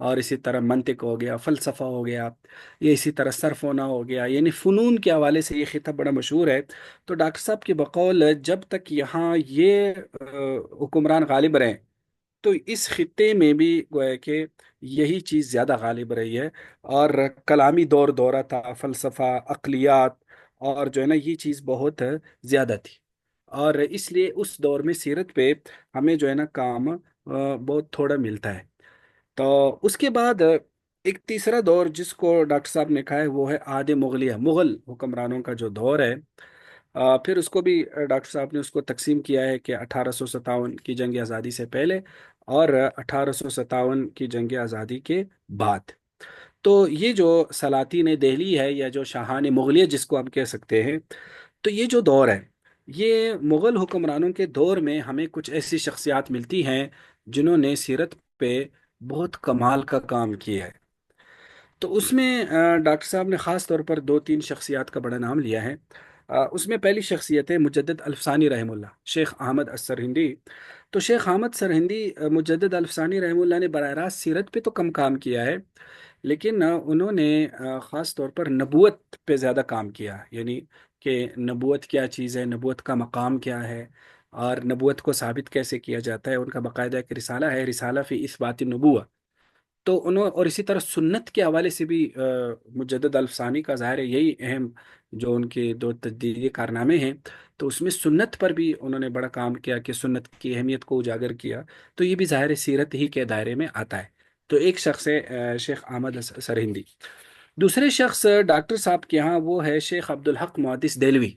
اور اسی طرح منطق ہو گیا، فلسفہ ہو گیا، یہ اسی طرح صرف ہونا ہو گیا، یعنی فنون کے حوالے سے یہ خطہ بڑا مشہور ہے۔ تو ڈاکٹر صاحب کی بقول جب تک یہاں یہ حکمران غالب رہے، تو اس خطے میں بھی گویا کہ یہی چیز زیادہ غالب رہی ہے، اور کلامی دور دورہ تھا، فلسفہ، عقلیات، اور جو ہے نا یہ چیز بہت زیادہ تھی، اور اس لیے اس دور میں سیرت پہ ہمیں جو ہے نا کام بہت تھوڑا ملتا ہے۔ تو اس کے بعد ایک تیسرا دور جس کو ڈاکٹر صاحب نے کہا ہے وہ ہے عہد مغلیہ، مغل حکمرانوں کا جو دور ہے۔ پھر اس کو بھی ڈاکٹر صاحب نے اس کو تقسیم کیا ہے کہ 1857 کی جنگ آزادی سے پہلے اور 1857 کی جنگ آزادی کے بعد۔ تو یہ جو سلاطین دہلی ہے یا جو شاہان مغلیہ جس کو ہم کہہ سکتے ہیں، تو یہ جو دور ہے، یہ مغل حکمرانوں کے دور میں ہمیں کچھ ایسی شخصیات ملتی ہیں جنہوں نے سیرت پہ بہت کمال کا کام کیا ہے۔ تو اس میں ڈاکٹر صاحب نے خاص طور پر دو تین شخصیات کا بڑا نام لیا ہے۔ اس میں پہلی شخصیت ہے مجدد الفسانی رحمہ اللہ، شیخ احمد السرہندی۔ تو شیخ احمد سرہندی مجدد الفسانی رحمہ اللہ نے براہ راست سیرت پہ تو کم کام کیا ہے، لیکن انہوں نے خاص طور پر نبوت پہ زیادہ کام کیا، یعنی کہ نبوت کیا چیز ہے، نبوت کا مقام کیا ہے، اور نبوت کو ثابت کیسے کیا جاتا ہے۔ ان کا باقاعدہ ایک رسالہ ہے، رسالہ فی اثبات النبوہ۔ تو انہوں اور اسی طرح سنت کے حوالے سے بھی مجدد الفسانی کا ظاہر ہے یہی اہم جو ان کے دو تجدیدی کارنامے ہیں، تو اس میں سنت پر بھی انہوں نے بڑا کام کیا کہ سنت کی اہمیت کو اجاگر کیا، تو یہ بھی ظاہر سیرت ہی کے دائرے میں آتا ہے۔ تو ایک شخص ہے شیخ احمد سرہندی۔ دوسرے شخص ڈاکٹر صاحب کے ہاں وہ ہے شیخ عبدالحق محدث دہلوی۔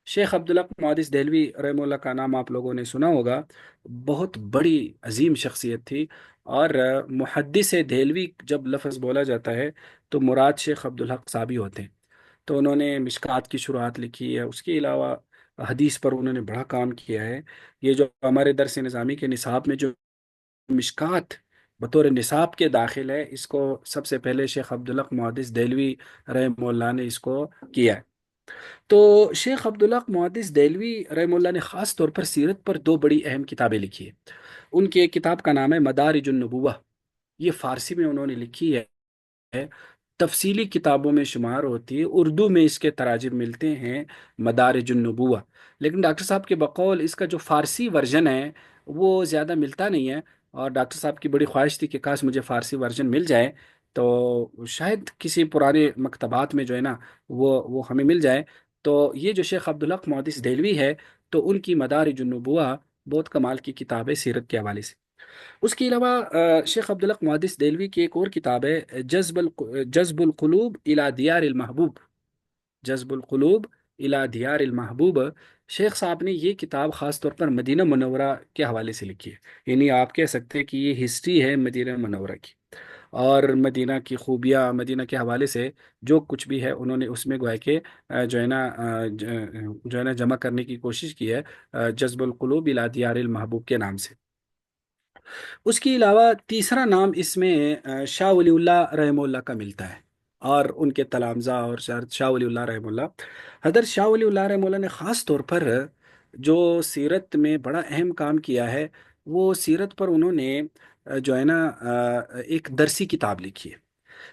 شیخ عبدالحق محدث دہلوی رحمہ اللہ کا نام آپ لوگوں نے سنا ہوگا، بہت بڑی عظیم شخصیت تھی، اور محدث دہلوی جب لفظ بولا جاتا ہے تو مراد شیخ عبدالحق صاحب ہی ہوتے ہیں۔ تو انہوں نے مشکات کی شروحات لکھی ہے، اس کے علاوہ حدیث پر انہوں نے بڑا کام کیا ہے۔ یہ جو ہمارے درس نظامی کے نصاب میں جو مشکات بطور نصاب کے داخل ہے، اس کو سب سے پہلے شیخ عبدالحق محدث دہلوی رحمہ اللہ نے اس کو کیا ہے۔ تو شیخ عبدالحق محدث دہلوی رحمہ اللہ نے خاص طور پر سیرت پر دو بڑی اہم کتابیں لکھی ہیں۔ ان کی ایک کتاب کا نام ہے مدارج النبوہ، یہ فارسی میں انہوں نے لکھی ہے، تفصیلی کتابوں میں شمار ہوتی ہے، اردو میں اس کے تراجم ملتے ہیں مدارج النبوہ، لیکن ڈاکٹر صاحب کے بقول اس کا جو فارسی ورژن ہے وہ زیادہ ملتا نہیں ہے، اور ڈاکٹر صاحب کی بڑی خواہش تھی کہ کاش مجھے فارسی ورژن مل جائے، تو شاید کسی پرانے مکتبات میں جو ہے نا وہ ہمیں مل جائے۔ تو یہ جو شیخ عبدالحق محدث دہلوی ہے، تو ان کی مدارج النبوہ بہت کمال کی کتاب ہے سیرت کے حوالے سے۔ اس کے علاوہ شیخ عبدالحق محدث دہلوی کی ایک اور کتاب ہے جذب القلوب الی دیار المحبوب، جذب القلوب الی دیار المحبوب۔ شیخ صاحب نے یہ کتاب خاص طور پر مدینہ منورہ کے حوالے سے لکھی ہے، یعنی آپ کہہ سکتے ہیں کہ یہ ہسٹری ہے مدینہ منورہ کی، اور مدینہ کی خوبیاں، مدینہ کے حوالے سے جو کچھ بھی ہے انہوں نے اس میں گویا کہ جو ہے نا جو ہے نا جمع کرنے کی کوشش کی ہے، جذب القلوب الی دیار المحبوب کے نام سے۔ اس کے علاوہ تیسرا نام اس میں شاہ ولی اللہ رحمہ اللہ کا ملتا ہے، اور ان کے تلامذہ اور شاہ ولی اللہ رحمہ اللہ، حضرت شاہ ولی اللہ رحمہ اللہ نے خاص طور پر جو سیرت میں بڑا اہم کام کیا ہے، وہ سیرت پر انہوں نے جو ہے نا ایک درسی کتاب لکھی ہے۔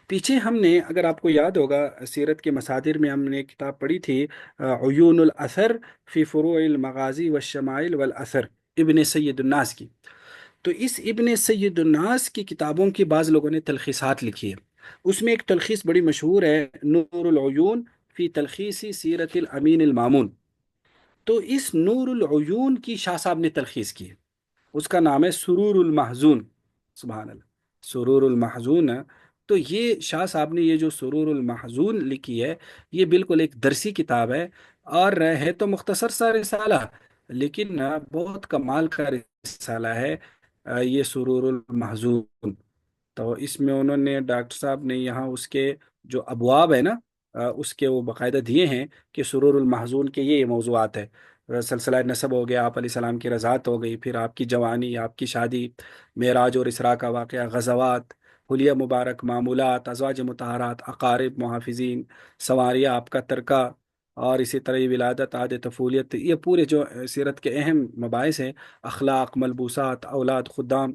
پیچھے ہم نے، اگر آپ کو یاد ہوگا، سیرت کے مصادر میں ہم نے ایک کتاب پڑھی تھی، عیون الاثر فی فروع المغازی والشمائل والاثر، ابن سید الناس کی۔ تو اس ابن سید الناس کی کتابوں کی بعض لوگوں نے تلخیصات لکھی ہے، اس میں ایک تلخیص بڑی مشہور ہے، نور العیون فی تلخیص سیرت الامین المامون۔ تو اس نور العیون کی شاہ صاحب نے تلخیص کی ہے، اس کا نام ہے سرور المحزون، سبحان اللہ، سرور المحزون۔ تو یہ شاہ صاحب نے یہ جو سرور المحزون لکھی ہے، یہ بالکل ایک درسی کتاب ہے، اور ہے تو مختصر سا رسالہ، لیکن بہت کمال کا رسالہ ہے یہ سرور المحزون۔ تو اس میں انہوں نے، ڈاکٹر صاحب نے یہاں اس کے جو ابواب ہے نا، اس کے وہ باقاعدہ دیے ہیں کہ سرور المحزون کے یہ موضوعات ہے، سلسلہ نسب ہو گیا، آپ علیہ السلام کی رضاعت ہو گئی، پھر آپ کی جوانی، آپ کی شادی، معراج اور اسراء کا واقعہ، غزوات، حلیہ مبارک، معمولات، ازواج مطہرات، اقارب، محافظین، سواریہ، آپ کا ترکہ، اور اسی طرح یہ ولادت، عہد طفولیت، یہ پورے جو سیرت کے اہم مباحث ہیں، اخلاق، ملبوسات، اولاد، خدام،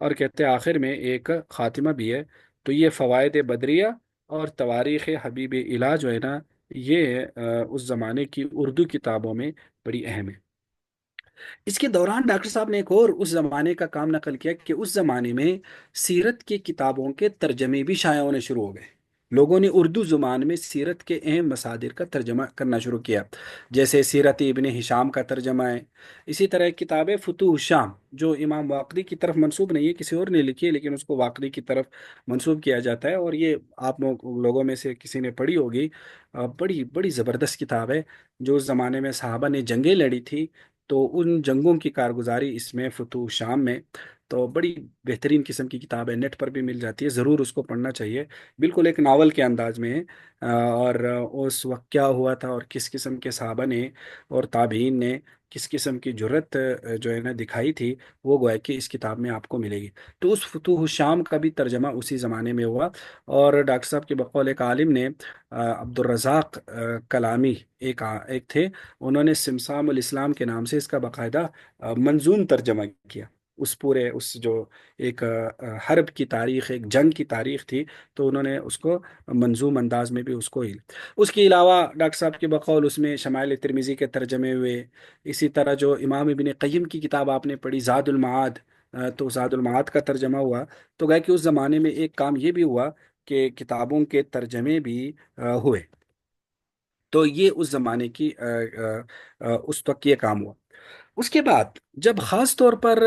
اور کہتے ہیں آخر میں ایک خاتمہ بھی ہے۔ تو یہ فوائد بدریہ اور تواریخ حبیب الہ جو ہے نا، یہ اس زمانے کی اردو کتابوں میں بڑی اہم ہے۔ اس کے دوران ڈاکٹر صاحب نے ایک اور اس زمانے کا کام نقل کیا کہ اس زمانے میں سیرت کی کتابوں کے ترجمے بھی شائع ہونے شروع ہو گئے۔ لوگوں نے اردو زبان میں سیرت کے اہم مصادر کا ترجمہ کرنا شروع کیا، جیسے سیرت ابن ہشام کا ترجمہ ہے۔ اسی طرح ایک کتاب ہے فتوح الشام، جو امام واقدی کی طرف منسوب نہیں ہے، کسی اور نے لکھی ہے، لیکن اس کو واقدی کی طرف منسوب کیا جاتا ہے، اور یہ آپ لوگوں میں سے کسی نے پڑھی ہوگی۔ بڑی بڑی زبردست کتاب ہے، جو اس زمانے میں صحابہ نے جنگیں لڑی تھی، تو ان جنگوں کی کارگزاری اس میں فتوح شام میں، تو بڑی بہترین قسم کی کتاب ہے، نیٹ پر بھی مل جاتی ہے، ضرور اس کو پڑھنا چاہیے۔ بالکل ایک ناول کے انداز میں ہے۔ اور اس وقت کیا ہوا تھا اور کس قسم کے صحابہ نے اور تابعین نے کس قسم کی جرت جو ہے نا دکھائی تھی، وہ گویا کہ اس کتاب میں آپ کو ملے گی۔ تو اس فتوح الشام کا بھی ترجمہ اسی زمانے میں ہوا، اور ڈاکٹر صاحب کے بقول ایک عالم نے عبد الرزاق کلامی ایک تھے، انہوں نے سمسام الاسلام کے نام سے اس کا باقاعدہ منظوم ترجمہ کیا۔ اس پورے اس جو ایک حرب کی تاریخ، ایک جنگ کی تاریخ تھی، تو انہوں نے اس کو منظوم انداز میں بھی اس کو ہی۔ اس کے علاوہ ڈاکٹر صاحب کے بقول اس میں شمائل ترمذی کے ترجمے ہوئے۔ اسی طرح جو امام ابن قیم کی کتاب آپ نے پڑھی زاد المعاد، تو زاد المعاد کا ترجمہ ہوا۔ تو گیا کہ اس زمانے میں ایک کام یہ بھی ہوا کہ کتابوں کے ترجمے بھی ہوئے۔ تو یہ اس زمانے کی اس وقت یہ کام ہوا۔ اس کے بعد جب خاص طور پر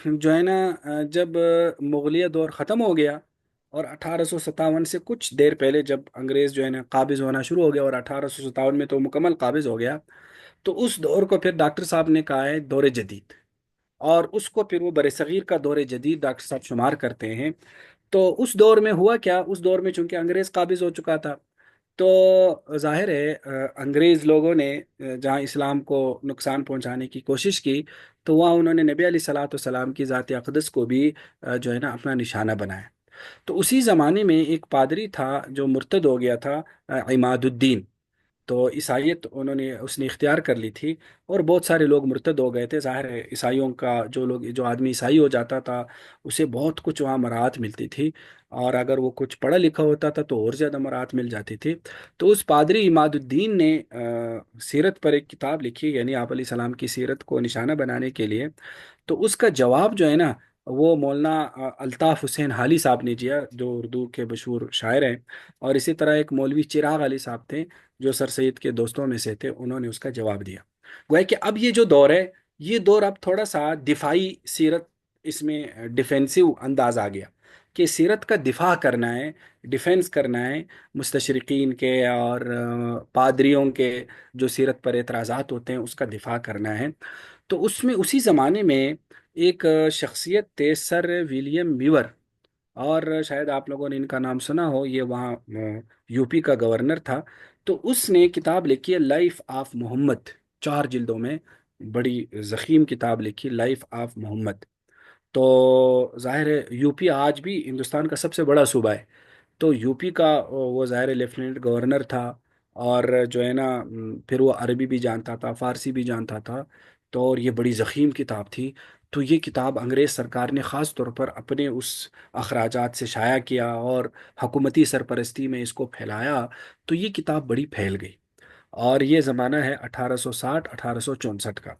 جو ہے نا جب مغلیہ دور ختم ہو گیا، اور 1857 سے کچھ دیر پہلے جب انگریز جو ہے نا قابض ہونا شروع ہو گیا، اور 1857 میں تو مکمل قابض ہو گیا، تو اس دور کو پھر ڈاکٹر صاحب نے کہا ہے دور جدید، اور اس کو پھر وہ برصغیر کا دور جدید ڈاکٹر صاحب شمار کرتے ہیں۔ تو اس دور میں ہوا کیا، اس دور میں چونکہ انگریز قابض ہو چکا تھا، تو ظاہر ہے انگریز لوگوں نے جہاں اسلام کو نقصان پہنچانے کی کوشش کی، تو وہاں انہوں نے نبی علیہ الصلوۃ والسلام کی ذات اقدس کو بھی جو ہے نا اپنا نشانہ بنایا۔ تو اسی زمانے میں ایک پادری تھا جو مرتد ہو گیا تھا، عماد الدین۔ تو عیسائیت اس نے اختیار کر لی تھی، اور بہت سارے لوگ مرتد ہو گئے تھے۔ ظاہر ہے عیسائیوں کا جو آدمی عیسائی ہو جاتا تھا، اسے بہت کچھ وہاں مراحت ملتی تھی، اور اگر وہ کچھ پڑھا لکھا ہوتا تھا تو اور زیادہ مراحت مل جاتی تھی۔ تو اس پادری عماد الدین نے سیرت پر ایک کتاب لکھی، یعنی آپ علیہ السلام کی سیرت کو نشانہ بنانے کے لیے۔ تو اس کا جواب جو ہے نا، وہ مولانا الطاف حسین حالی صاحب نے دیا، جو اردو کے مشہور شاعر ہیں۔ اور اسی طرح ایک مولوی چراغ علی صاحب تھے، جو سر سید کے دوستوں میں سے تھے، انہوں نے اس کا جواب دیا۔ گویا کہ اب یہ جو دور ہے، یہ دور اب تھوڑا سا دفاعی سیرت، اس میں ڈیفینسو انداز آ گیا، کہ سیرت کا دفاع کرنا ہے، ڈیفینس کرنا ہے مستشرقین کے اور پادریوں کے جو سیرت پر اعتراضات ہوتے ہیں، اس کا دفاع کرنا ہے۔ تو اس میں اسی زمانے میں ایک شخصیت تھے سر ولیم میور، اور شاید آپ لوگوں نے ان کا نام سنا ہو، یہ وہاں یو پی کا گورنر تھا۔ تو اس نے کتاب لکھی ہے لائف آف محمد، 4 جلدوں میں، بڑی ضخیم کتاب لکھی لائف آف محمد۔ تو ظاہر ہے یو پی آج بھی ہندوستان کا سب سے بڑا صوبہ ہے، تو یو پی کا وہ ظاہر لیفٹیننٹ گورنر تھا، اور جو ہے نا پھر وہ عربی بھی جانتا تھا، فارسی بھی جانتا تھا، تو اور یہ بڑی ضخیم کتاب تھی۔ تو یہ کتاب انگریز سرکار نے خاص طور پر اپنے اس اخراجات سے شائع کیا، اور حکومتی سرپرستی میں اس کو پھیلایا، تو یہ کتاب بڑی پھیل گئی۔ اور یہ زمانہ ہے 1860 1864 کا۔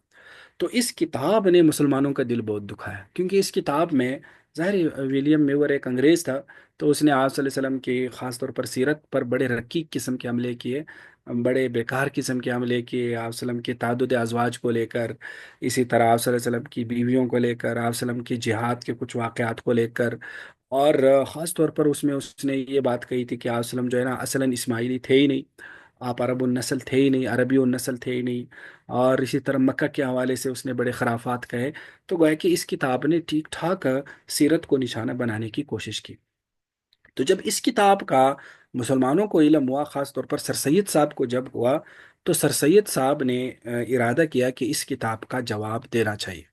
تو اس کتاب نے مسلمانوں کا دل بہت دکھایا، کیونکہ اس کتاب میں ظاہر ولیم میور ایک انگریز تھا، تو اس نے آپ صلی اللہ علیہ وسلم کی خاص طور پر سیرت پر بڑے رقیق قسم کے عملے کیے، بڑے بیکار قسم کے عملے کیے، آپ صلی اللہ علیہ وسلم کے تعدد ازواج کو لے کر، اسی طرح آپ صلی اللہ علیہ وسلم کی بیویوں کو لے کر، آپ صلی اللہ علیہ وسلم کی جہاد کے کچھ واقعات کو لے کر، اور خاص طور پر اس نے یہ بات کہی تھی کہ آپ صلی اللہ علیہ وسلم جو ہے نا اصلاً اسماعیلی تھے ہی نہیں، آپ عرب النسل تھے ہی نہیں، عربی النسل تھے ہی نہیں۔ اور اسی طرح مکہ کے حوالے سے اس نے بڑے خرافات کہے۔ تو گویا کہ اس کتاب نے ٹھیک ٹھاک سیرت کو نشانہ بنانے کی کوشش کی۔ تو جب اس کتاب کا مسلمانوں کو علم ہوا، خاص طور پر سر سید صاحب کو جب ہوا، تو سر سید صاحب نے ارادہ کیا کہ اس کتاب کا جواب دینا چاہیے۔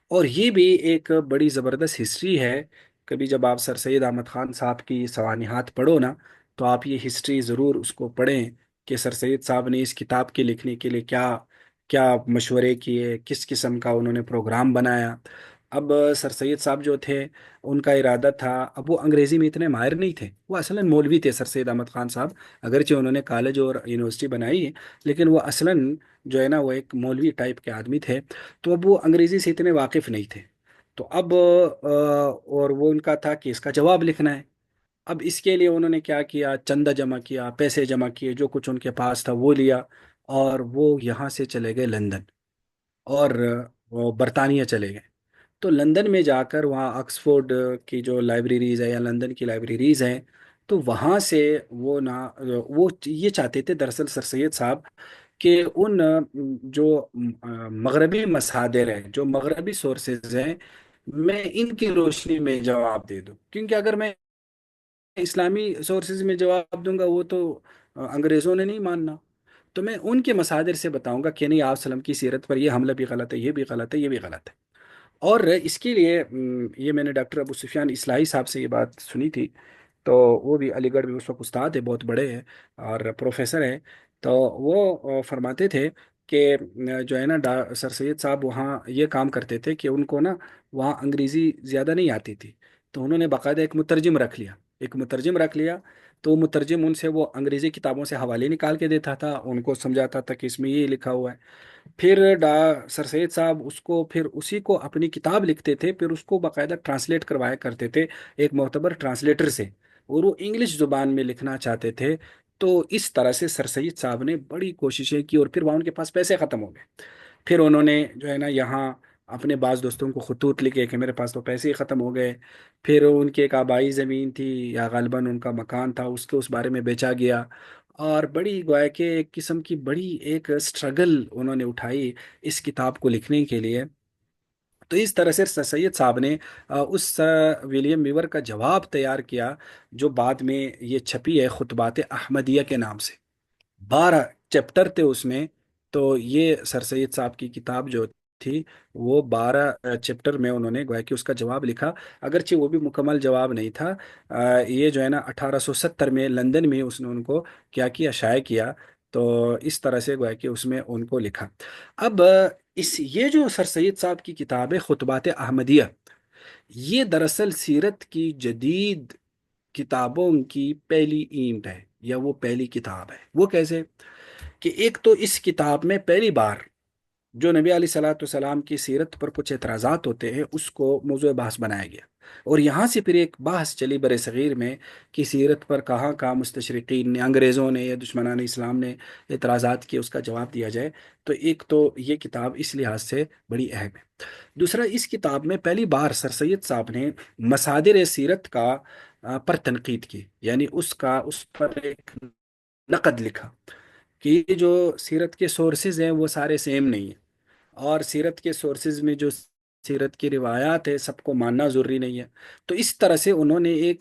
اور یہ بھی ایک بڑی زبردست ہسٹری ہے۔ کبھی جب آپ سر سید احمد خان صاحب کی سوانحات پڑھو نا، تو آپ یہ ہسٹری ضرور اس کو پڑھیں، کہ سر سید صاحب نے اس کتاب کے لکھنے کے لیے کیا کیا مشورے کیے، کس قسم کا انہوں نے پروگرام بنایا۔ اب سر سید صاحب جو تھے، ان کا ارادہ تھا، اب وہ انگریزی میں اتنے ماہر نہیں تھے، وہ اصلاً مولوی تھے سر سید احمد خان صاحب، اگرچہ انہوں نے کالج اور یونیورسٹی بنائی ہے، لیکن وہ اصلاً جو ہے نا وہ ایک مولوی ٹائپ کے آدمی تھے، تو اب وہ انگریزی سے اتنے واقف نہیں تھے، تو اب اور وہ ان کا تھا کہ اس کا جواب لکھنا ہے۔ اب اس کے لیے انہوں نے کیا کیا، چندہ جمع کیا، پیسے جمع کیے، جو کچھ ان کے پاس تھا وہ لیا، اور وہ یہاں سے چلے گئے لندن، اور وہ برطانیہ چلے گئے۔ تو لندن میں جا کر وہاں آکسفورڈ کی جو لائبریریز ہے یا لندن کی لائبریریز ہیں، تو وہاں سے وہ نہ وہ یہ چاہتے تھے دراصل سر سید صاحب کہ ان جو مغربی مصادر ہیں، جو مغربی سورسز ہیں، میں ان کی روشنی میں جواب دے دوں، کیونکہ اگر میں اسلامی سورسز میں جواب دوں گا وہ تو انگریزوں نے نہیں ماننا، تو میں ان کے مصادر سے بتاؤں گا کہ نہیں، آپ وسلم کی سیرت پر یہ حملہ بھی غلط ہے، یہ بھی غلط ہے، یہ بھی غلط ہے۔ اور اس کے لیے یہ میں نے ڈاکٹر ابو سفیان اصلاحی صاحب سے یہ بات سنی تھی، تو وہ بھی علی گڑھ میں اس وقت استاد ہے، بہت بڑے ہیں اور پروفیسر ہیں، تو وہ فرماتے تھے کہ جو ہے نا سر سید صاحب وہاں یہ کام کرتے تھے کہ ان کو نا وہاں انگریزی زیادہ نہیں آتی تھی، تو انہوں نے باقاعدہ ایک مترجم رکھ لیا، ایک مترجم رکھ لیا، تو وہ مترجم ان سے وہ انگریزی کتابوں سے حوالے نکال کے دیتا تھا، ان کو سمجھاتا تھا کہ اس میں یہ لکھا ہوا ہے، پھر سر سید صاحب اس کو پھر اسی کو اپنی کتاب لکھتے تھے، پھر اس کو باقاعدہ ٹرانسلیٹ کروایا کرتے تھے ایک معتبر ٹرانسلیٹر سے، اور وہ انگلش زبان میں لکھنا چاہتے تھے۔ تو اس طرح سے سر سید صاحب نے بڑی کوششیں کی، اور پھر وہاں ان کے پاس پیسے ختم ہو گئے، پھر انہوں نے جو ہے نا یہاں اپنے بعض دوستوں کو خطوط لکھے کہ میرے پاس تو پیسے ہی ختم ہو گئے، پھر ان کی ایک آبائی زمین تھی یا غالباً ان کا مکان تھا، اس کے اس بارے میں بیچا گیا، اور بڑی گویا کہ ایک قسم کی بڑی ایک سٹرگل انہوں نے اٹھائی اس کتاب کو لکھنے کے لیے۔ تو اس طرح سے سر سید صاحب نے اس ولیم ویور کا جواب تیار کیا، جو بعد میں یہ چھپی ہے خطبات احمدیہ کے نام سے، 12 چیپٹر تھے اس میں، تو یہ سر سید صاحب کی کتاب جو تھی وہ 12 چیپٹر میں انہوں نے گویا کہ اس کا جواب لکھا، اگرچہ وہ بھی مکمل جواب نہیں تھا۔ یہ جو ہے نا 1870 میں لندن میں اس نے ان کو کیا شائع کیا، تو اس طرح سے گویا کہ اس میں ان کو لکھا۔ اب یہ جو سر سید صاحب کی کتاب ہے خطبات احمدیہ، یہ دراصل سیرت کی جدید کتابوں کی پہلی اینٹ ہے، یا وہ پہلی کتاب ہے۔ وہ کیسے؟ کہ ایک تو اس کتاب میں پہلی بار جو نبی علیہ صلاۃ والسلام کی سیرت پر کچھ اعتراضات ہوتے ہیں اس کو موضوع بحث بنایا گیا، اور یہاں سے پھر ایک بحث چلی بر صغیر میں کہ سیرت پر کہاں کہاں مستشرقین نے، انگریزوں نے یا دشمنان اسلام نے اعتراضات کیے، اس کا جواب دیا جائے۔ تو ایک تو یہ کتاب اس لحاظ سے بڑی اہم ہے۔ دوسرا، اس کتاب میں پہلی بار سر سید صاحب نے مصادر سیرت کا پر تنقید کی، یعنی اس پر ایک نقد لکھا کہ یہ جو سیرت کے سورسز ہیں وہ سارے سیم نہیں ہیں، اور سیرت کے سورسز میں جو سیرت کی روایات ہے سب کو ماننا ضروری نہیں ہے۔ تو اس طرح سے انہوں نے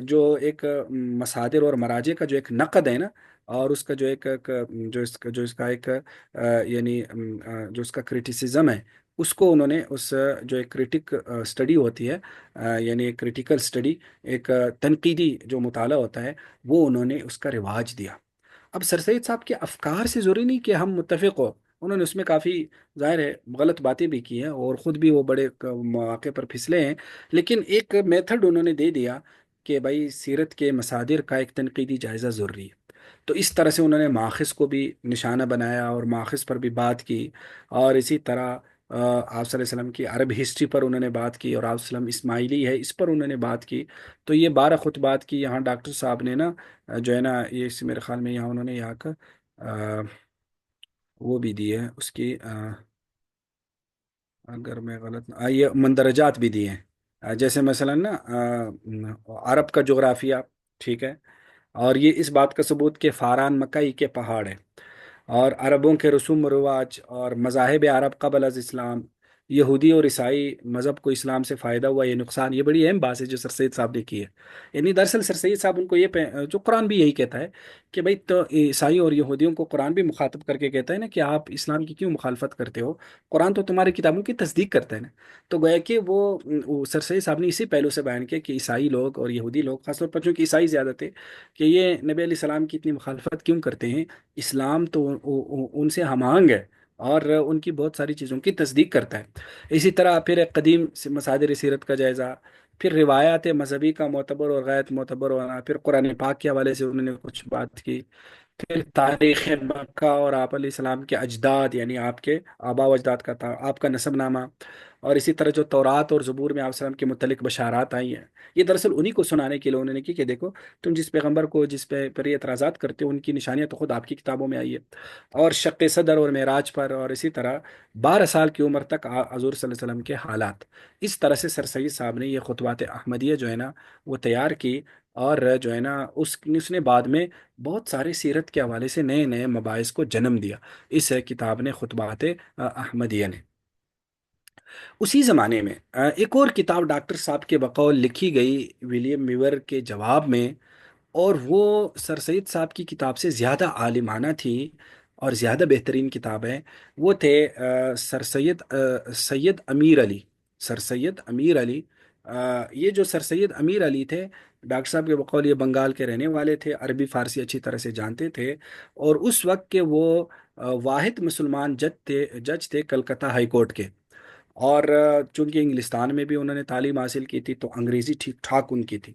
جو ایک مصادر اور مراجع کا جو ایک نقد ہے نا، اور اس کا جو اس کا ایک یعنی جو اس کا کریٹیسزم ہے، اس کو انہوں نے جو ایک کریٹک اسٹڈی ہوتی ہے، یعنی ایک کریٹیکل اسٹڈی، ایک تنقیدی جو مطالعہ ہوتا ہے، وہ انہوں نے اس کا رواج دیا۔ اب سر سید صاحب کے افکار سے ضروری نہیں کہ ہم متفق ہو، انہوں نے اس میں کافی ظاہر ہے غلط باتیں بھی کی ہیں، اور خود بھی وہ بڑے مواقع پر پھسلے ہیں، لیکن ایک میتھڈ انہوں نے دے دیا کہ بھائی سیرت کے مصادر کا ایک تنقیدی جائزہ ضروری ہے۔ تو اس طرح سے انہوں نے ماخذ کو بھی نشانہ بنایا اور ماخذ پر بھی بات کی، اور اسی طرح آپ صلی اللہ علیہ وسلم کی عرب ہسٹری پر انہوں نے بات کی، اور آپ صلی اللہ علیہ وسلم اسماعیلی ہے اس پر انہوں نے بات کی۔ تو یہ 12 خطبات کی یہاں ڈاکٹر صاحب نے نا جو ہے نا یہ میرے خیال میں یہاں انہوں نے یہاں کا وہ بھی دی ہے اس کی اگر میں غلط یہ مندرجات بھی دیے ہیں، جیسے مثلا نا عرب کا جغرافیہ، ٹھیک ہے، اور یہ اس بات کا ثبوت کہ فاران مکئی کے پہاڑ ہیں، اور عربوں کے رسوم و رواج اور مذاہب عرب قبل از اسلام، یہودی اور عیسائی مذہب کو اسلام سے فائدہ ہوا یہ نقصان، یہ بڑی اہم بات ہے جو سر سید صاحب نے کی ہے۔ یعنی دراصل سر سید صاحب ان کو جو قرآن بھی یہی کہتا ہے کہ بھائی تو عیسائی اور یہودیوں کو قرآن بھی مخاطب کر کے کہتا ہے نا کہ آپ اسلام کی کیوں مخالفت کرتے ہو، قرآن تو تمہاری کتابوں کی تصدیق کرتا ہے نا۔ تو گویا کہ وہ سر سید صاحب نے اسی پہلو سے بیان کیا کہ عیسائی لوگ اور یہودی لوگ، خاص طور پر چونکہ عیسائی زیادہ تھے، کہ یہ نبی علیہ السلام کی اتنی مخالفت کیوں کرتے ہیں، اسلام تو ان سے ہم آہنگ ہے، اور ان کی بہت ساری چیزوں کی تصدیق کرتا ہے۔ اسی طرح پھر ایک قدیم مصادر سیرت کا جائزہ، پھر روایات مذہبی کا معتبر اور غیر معتبر ہونا، پھر قرآن پاک کے حوالے سے انہوں نے کچھ بات کی، پھر تاریخ مکہ اور آپ علیہ السلام کے اجداد، یعنی آپ کے آبا و اجداد کا آپ کا نسب نامہ، اور اسی طرح جو تورات اور زبور میں آپ السلام کے متعلق بشارات آئی ہیں، یہ دراصل انہی کو سنانے کے لیے انہوں نے کی کہ دیکھو، تم جس پیغمبر کو جس پہ پر یہ اعتراضات کرتے ہو، ان کی نشانیاں تو خود آپ کی کتابوں میں آئی ہے۔ اور شق صدر اور معراج پر، اور اسی طرح 12 سال کی عمر تک حضور صلی اللہ علیہ وسلم کے حالات، اس طرح سے سر سید صاحب نے یہ خطبات احمدیہ جو ہے نا وہ تیار کی، اور جو ہے نا اس نے بعد میں بہت سارے سیرت کے حوالے سے نئے نئے مباحث کو جنم دیا، اس کتاب نے، خطبات احمدیہ نے۔ اسی زمانے میں ایک اور کتاب ڈاکٹر صاحب کے بقول لکھی گئی ولیم میور کے جواب میں، اور وہ سر سید صاحب کی کتاب سے زیادہ عالمانہ تھی اور زیادہ بہترین کتاب ہے۔ وہ تھے سر سید سید امیر علی، سر سید امیر علی۔ یہ جو سر سید امیر علی تھے، ڈاکٹر صاحب کے بقول یہ بنگال کے رہنے والے تھے، عربی فارسی اچھی طرح سے جانتے تھے، اور اس وقت کے وہ واحد مسلمان جج تھے کلکتہ ہائی کورٹ کے۔ اور چونکہ انگلستان میں بھی انہوں نے تعلیم حاصل کی تھی تو انگریزی ٹھیک ٹھاک ان کی تھی،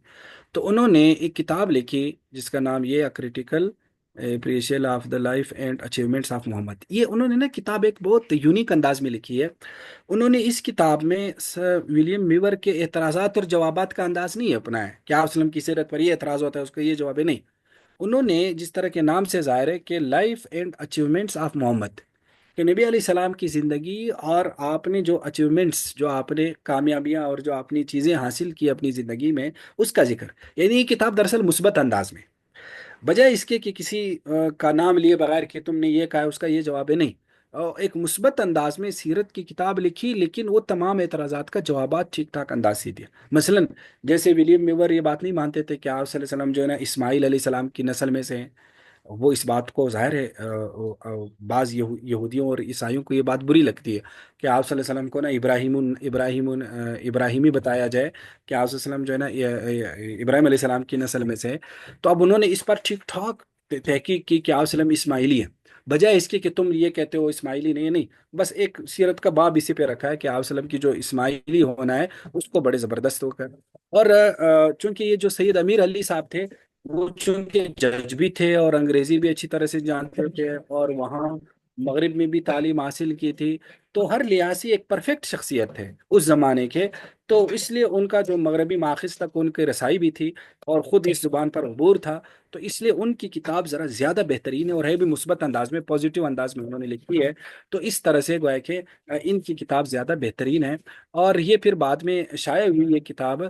تو انہوں نے ایک کتاب لکھی جس کا نام یہ critical appraisal of the life and achievements of Muhammad. یہ انہوں نے نا کتاب ایک بہت یونیک انداز میں لکھی ہے۔ انہوں نے اس کتاب میں ولیم میور کے اعتراضات اور جوابات کا انداز نہیں اپنایا ہے کہ آپ وسلم کی سیرت پر یہ اعتراض ہوتا ہے اس کا یہ جواب ہے، نہیں۔ انہوں نے جس طرح کے نام سے ظاہر ہے کہ لائف اینڈ اچیومنٹس آف محمد، کہ نبی علیہ السلام کی زندگی اور آپ نے جو اچیومنٹس، جو آپ نے کامیابیاں اور جو اپنی چیزیں حاصل کی اپنی زندگی میں، اس کا ذکر، یعنی یہ کتاب دراصل مثبت انداز میں، بجائے اس کے کہ کسی کا نام لیے بغیر کہ تم نے یہ کہا ہے اس کا یہ جواب ہے، نہیں، ایک مثبت انداز میں سیرت کی کتاب لکھی، لیکن وہ تمام اعتراضات کا جوابات ٹھیک ٹھاک انداز سے دیا۔ مثلا جیسے ولیم میور یہ بات نہیں مانتے تھے کہ آپ صلی اللہ علیہ وسلم جو ہے نا اسماعیل علیہ السلام کی نسل میں سے ہیں، وہ اس بات کو ظاہر ہے بعض یہودیوں اور عیسائیوں کو یہ بات بری لگتی ہے کہ آپ صلی اللہ علیہ وسلم کو نا ابراہیمی بتایا جائے، کہ آپ صلی اللہ علیہ وسلم جو ہے نا ابراہیم علیہ السلام کی نسل میں سے ہے۔ تو اب انہوں نے اس پر ٹھیک ٹھاک تحقیق کی کہ آپ صلی اللہ علیہ وسلم اسماعیلی ہیں، بجائے اس کے کہ تم یہ کہتے ہو اسماعیلی نہیں ہے، نہیں، بس ایک سیرت کا باب اسی پہ رکھا ہے کہ آپ صلی اللہ علیہ وسلم کی جو اسماعیلی ہونا ہے اس کو بڑے زبردست ہو کر۔ اور چونکہ یہ جو سید امیر علی صاحب تھے، وہ چونکہ جج بھی تھے اور انگریزی بھی اچھی طرح سے جانتے تھے، اور وہاں مغرب میں بھی تعلیم حاصل کی تھی، تو ہر لحاظ سے ایک پرفیکٹ شخصیت تھے اس زمانے کے، تو اس لیے ان کا جو مغربی ماخذ تک ان کی رسائی بھی تھی، اور خود اس زبان پر عبور تھا، تو اس لیے ان کی کتاب ذرا زیادہ بہترین ہے، اور ہے بھی مثبت انداز میں، پازیٹیو انداز میں انہوں نے لکھی ہے، تو اس طرح سے گویا کہ ان کی کتاب زیادہ بہترین ہے۔ اور یہ پھر بعد میں شائع ہوئی یہ کتاب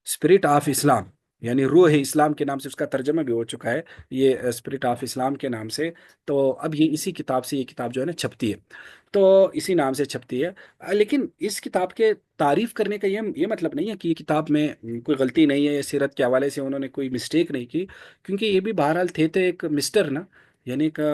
اسپرٹ آف اسلام، یعنی روح اسلام کے نام سے اس کا ترجمہ بھی ہو چکا ہے، یہ اسپرٹ آف اسلام کے نام سے، تو اب یہ اسی کتاب سے یہ کتاب جو ہے نا چھپتی ہے، تو اسی نام سے چھپتی ہے۔ لیکن اس کتاب کے تعریف کرنے کا یہ مطلب نہیں ہے کہ یہ کتاب میں کوئی غلطی نہیں ہے، سیرت کے حوالے سے انہوں نے کوئی مسٹیک نہیں کی، کیونکہ یہ بھی بہرحال تھے تو ایک مسٹر نا، یعنی کہ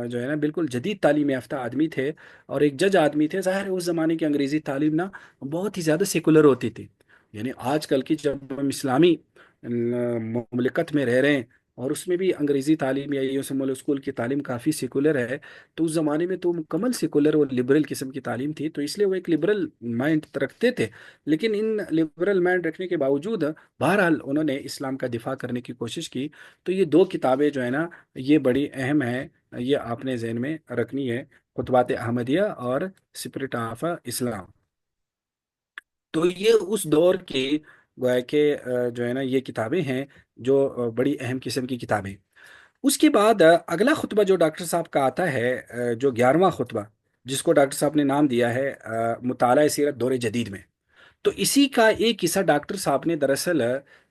جو ہے نا بالکل جدید تعلیم یافتہ آدمی تھے، اور ایک جج آدمی تھے۔ ظاہر ہے اس زمانے کی انگریزی تعلیم نا بہت ہی زیادہ سیکولر ہوتی تھی، یعنی آج کل کی جب ہم اسلامی مملکت میں رہ رہے ہیں اور اس میں بھی انگریزی تعلیم یا یہ سمول اسکول کی تعلیم کافی سیکولر ہے، تو اس زمانے میں تو مکمل سیکولر اور لبرل قسم کی تعلیم تھی، تو اس لیے وہ ایک لبرل مائنڈ رکھتے تھے، لیکن ان لبرل مائنڈ رکھنے کے باوجود بہرحال انہوں نے اسلام کا دفاع کرنے کی کوشش کی۔ تو یہ دو کتابیں جو ہے نا یہ بڑی اہم ہیں، یہ آپ نے ذہن میں رکھنی ہے، خطبات احمدیہ اور اسپرٹ آف اسلام۔ تو یہ اس دور کی گویا کہ جو ہے نا یہ کتابیں ہیں جو بڑی اہم قسم کی کتابیں۔ اس کے بعد اگلا خطبہ جو ڈاکٹر صاحب کا آتا ہے، جو 11واں خطبہ، جس کو ڈاکٹر صاحب نے نام دیا ہے مطالعہ سیرت دور جدید میں، تو اسی کا ایک حصہ ڈاکٹر صاحب نے دراصل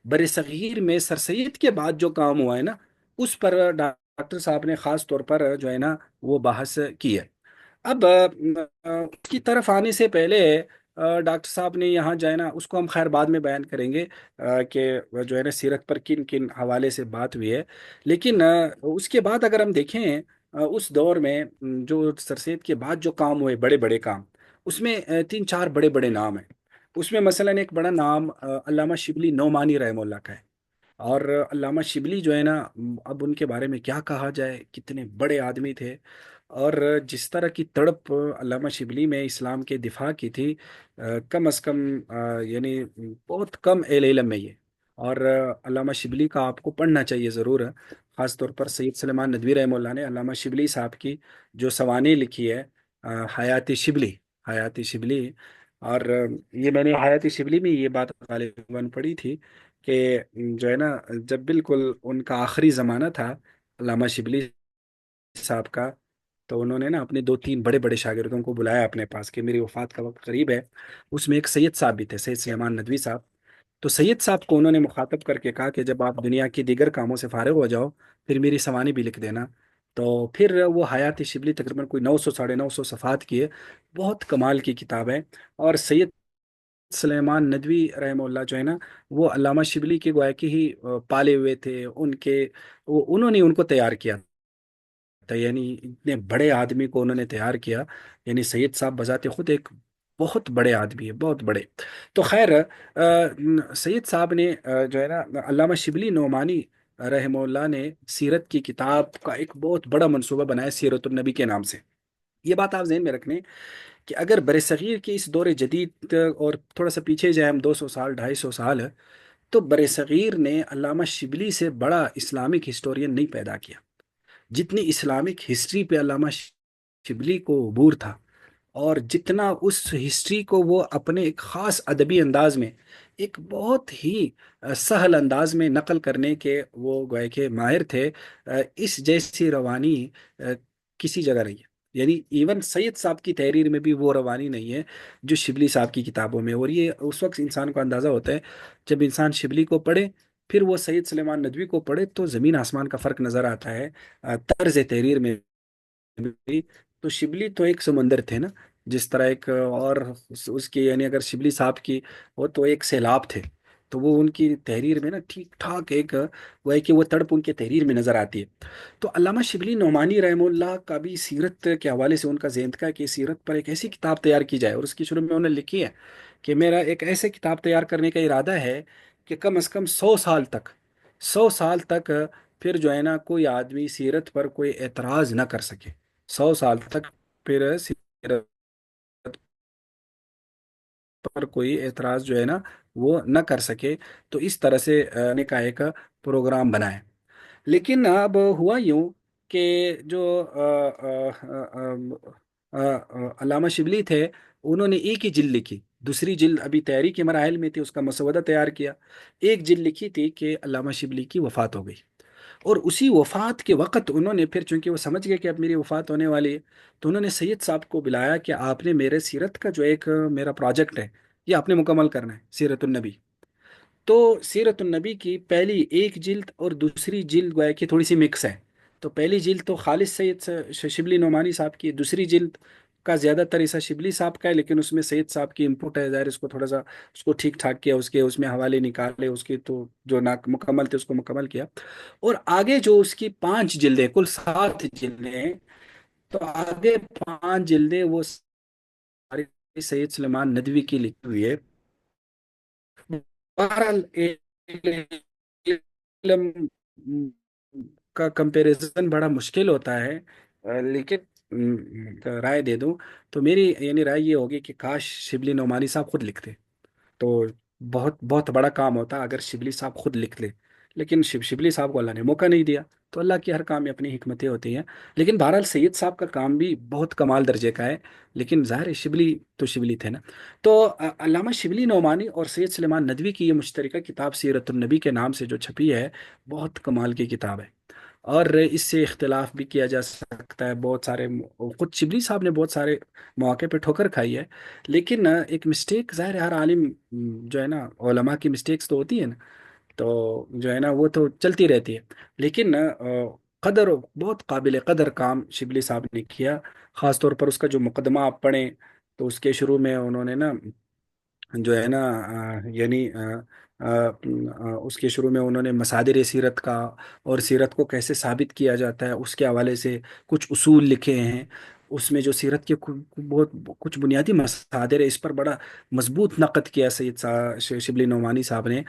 بر صغیر میں سر سید کے بعد جو کام ہوا ہے نا، اس پر ڈاکٹر صاحب نے خاص طور پر جو ہے نا وہ بحث کی ہے۔ اب کی طرف آنے سے پہلے ڈاکٹر صاحب نے یہاں جو ہے نا اس کو ہم خیر بعد میں بیان کریں گے کہ وہ جو ہے نا سیرت پر کن کن حوالے سے بات ہوئی ہے، لیکن اس کے بعد اگر ہم دیکھیں اس دور میں جو سر سید کے بعد جو کام ہوئے بڑے بڑے کام، اس میں تین چار بڑے بڑے نام ہیں۔ اس میں مثلا ایک بڑا نام علامہ شبلی نعمانی رحمہ اللہ کا ہے۔ اور علامہ شبلی جو ہے نا، اب ان کے بارے میں کیا کہا جائے، کتنے بڑے آدمی تھے، اور جس طرح کی تڑپ علامہ شبلی میں اسلام کے دفاع کی تھی، کم از کم یعنی بہت کم اہل علم میں یہ. اور علامہ شبلی کا آپ کو پڑھنا چاہیے ضرور ہے. خاص طور پر سید سلیمان ندوی رحمہ اللہ نے علامہ شبلی صاحب کی جو سوانح لکھی ہے، حیات شبلی، حیات شبلی. اور یہ میں نے حیات شبلی میں یہ بات غالباً پڑھی تھی کہ جو ہے نا، جب بالکل ان کا آخری زمانہ تھا علامہ شبلی صاحب کا، تو انہوں نے نا اپنے دو تین بڑے بڑے شاگردوں کو بلایا اپنے پاس کہ میری وفات کا وقت قریب ہے. اس میں ایک سید صاحب بھی تھے، سید سلیمان ندوی صاحب. تو سید صاحب کو انہوں نے مخاطب کر کے کہا کہ جب آپ دنیا کی دیگر کاموں سے فارغ ہو جاؤ، پھر میری سوانح بھی لکھ دینا. تو پھر وہ حیات شبلی تقریباً کوئی 900 950 صفحات کی ہے، بہت کمال کی کتاب ہے. اور سید سلیمان ندوی رحمہ اللہ جو ہے نا، وہ علامہ شبلی کے گویا کہ ہی پالے ہوئے تھے. ان کے انہوں نے ان کو تیار کیا تھا، یعنی اتنے بڑے آدمی کو انہوں نے تیار کیا. یعنی سید صاحب بذات خود ایک بہت بڑے آدمی ہے، بہت بڑے. تو خیر، سید صاحب نے جو ہے نا، علامہ شبلی نعمانی رحمہ اللہ نے سیرت کی کتاب کا ایک بہت بڑا منصوبہ بنایا سیرت النبی کے نام سے. یہ بات آپ ذہن میں رکھنے کہ اگر برصغیر کے اس دور جدید اور تھوڑا سا پیچھے جائیں ہم، 200 سال 250 سال، تو برصغیر نے علامہ شبلی سے بڑا اسلامک ہسٹورین نہیں پیدا کیا. جتنی اسلامک ہسٹری پہ علامہ شبلی کو عبور تھا، اور جتنا اس ہسٹری کو وہ اپنے ایک خاص ادبی انداز میں، ایک بہت ہی سہل انداز میں نقل کرنے کے وہ گوئے کے ماہر تھے، اس جیسی روانی آ، کسی جگہ نہیں ہے. یعنی ایون سید صاحب کی تحریر میں بھی وہ روانی نہیں ہے جو شبلی صاحب کی کتابوں میں. اور یہ اس وقت انسان کو اندازہ ہوتا ہے جب انسان شبلی کو پڑھے، پھر وہ سید سلیمان ندوی کو پڑھے، تو زمین آسمان کا فرق نظر آتا ہے طرز تحریر میں بھی. تو شبلی تو ایک سمندر تھے نا، جس طرح ایک اور اس کی یعنی اگر شبلی صاحب کی، وہ تو ایک سیلاب تھے. تو وہ ان کی تحریر میں نا ٹھیک ٹھاک ایک وہ ہے کہ وہ تڑپ ان کے تحریر میں نظر آتی ہے. تو علامہ شبلی نعمانی رحمہ اللہ کا بھی سیرت کے حوالے سے ان کا ذہن تھا کہ سیرت پر ایک ایسی کتاب تیار کی جائے. اور اس کی شروع میں انہوں نے لکھی ہے کہ میرا ایک ایسے کتاب تیار کرنے کا ارادہ ہے کہ کم از کم 100 سال تک، 100 سال تک پھر جو ہے نا کوئی آدمی سیرت پر کوئی اعتراض نہ کر سکے. 100 سال تک پھر سیرت پر کوئی اعتراض جو ہے نا وہ نہ کر سکے. تو اس طرح سے نے کا ایک پروگرام بنائے. لیکن اب ہوا یوں کہ جو علامہ شبلی تھے، انہوں نے ایک ہی جلد لکھی. دوسری جلد ابھی تیاری کے مراحل میں تھی، اس کا مسودہ تیار کیا. ایک جلد لکھی تھی کہ علامہ شبلی کی وفات ہو گئی. اور اسی وفات کے وقت انہوں نے پھر، چونکہ وہ سمجھ گئے کہ اب میری وفات ہونے والی ہے، تو انہوں نے سید صاحب کو بلایا کہ آپ نے میرے سیرت کا جو ایک میرا پروجیکٹ ہے، یہ آپ نے مکمل کرنا ہے، سیرت النبی. تو سیرت النبی کی پہلی ایک جلد اور دوسری جلد گویا کہ تھوڑی سی مکس ہے. تو پہلی جلد تو خالص سید شبلی نعمانی صاحب کی، دوسری جلد کا زیادہ تر حصہ شبلی صاحب کا ہے، لیکن اس میں سید صاحب کی انپوٹ ہے. ظاہر اس کو تھوڑا سا اس کو ٹھیک ٹھاک کیا، اس میں حوالے نکالے، اس کے تو جو مکمل تھے اس کو مکمل کیا. اور آگے جو اس کی 5 جلدیں، کل 7 جلدیں ہیں، تو آگے 5 جلدیں وہ ساری سید سلیمان ندوی کی لکھی ہوئی ہے. بہرحال علم کا کمپیریزن بڑا مشکل ہوتا ہے، لیکن رائے دے دوں تو میری یعنی رائے یہ ہوگی کہ کاش شبلی نعمانی صاحب خود لکھتے، تو بہت بہت بڑا کام ہوتا اگر شبلی صاحب خود لکھ لے. لیکن شبلی صاحب کو اللہ نے موقع نہیں دیا. تو اللہ کی ہر کام میں اپنی حکمتیں ہوتی ہیں. لیکن بہرحال سید صاحب کا کام بھی بہت کمال درجے کا ہے. لیکن ظاہر ہے شبلی تو شبلی تھے نا. تو علامہ شبلی نعمانی اور سید سلیمان ندوی کی یہ مشترکہ کتاب سیرت النبی کے نام سے جو چھپی ہے، بہت کمال کی کتاب ہے. اور اس سے اختلاف بھی کیا جا سکتا ہے بہت سارے. خود شبلی صاحب نے بہت سارے مواقع پہ ٹھوکر کھائی ہے. لیکن ایک مسٹیک ظاہر ہے ہر عالم جو ہے نا، علماء کی مسٹیکس تو ہوتی ہے نا، تو جو ہے نا وہ تو چلتی رہتی ہے. لیکن قدر بہت قابل قدر کام شبلی صاحب نے کیا. خاص طور پر اس کا جو مقدمہ آپ پڑھیں، تو اس کے شروع میں انہوں نے نا جو ہے نا یعنی اس کے شروع میں انہوں نے مصادر سیرت کا اور سیرت کو کیسے ثابت کیا جاتا ہے اس کے حوالے سے کچھ اصول لکھے ہیں. اس میں جو سیرت کے بہت کچھ بنیادی مصادر ہے، اس پر بڑا مضبوط نقد کیا سید شبلی نعمانی صاحب نے،